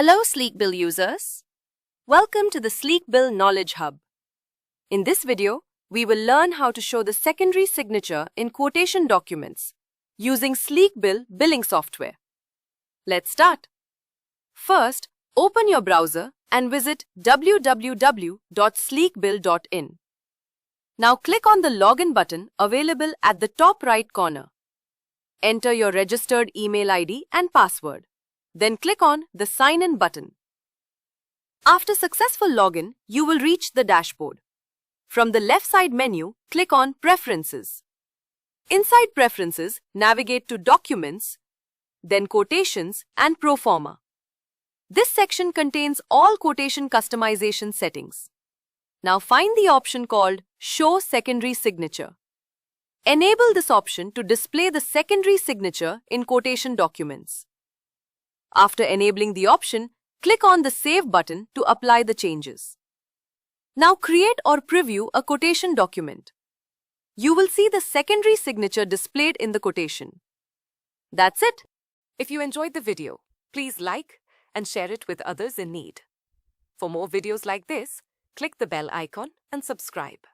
Hello, Sleek Bill users. Welcome to the Sleek Bill Knowledge Hub. In this video, we will learn how to show the secondary signature in quotation documents using Sleek Bill billing software. Let's start. First, open your browser and visit www.sleekbill.in. Now click on the login button available at the top right corner. Enter your registered email ID and password. Then click on the Sign In button. After successful login, you will reach the dashboard. From the left side menu, click on Preferences. Inside Preferences, navigate to Documents, then Quotations and Proforma. This section contains all quotation customization settings. Now find the option called Show Secondary Signature. Enable this option to display the secondary signature in quotation documents. After enabling the option, click on the Save button to apply the changes. Now create or preview a quotation document. You will see the secondary signature displayed in the quotation. That's it. If you enjoyed the video, please like and share it with others in need. For more videos like this, click the bell icon and subscribe.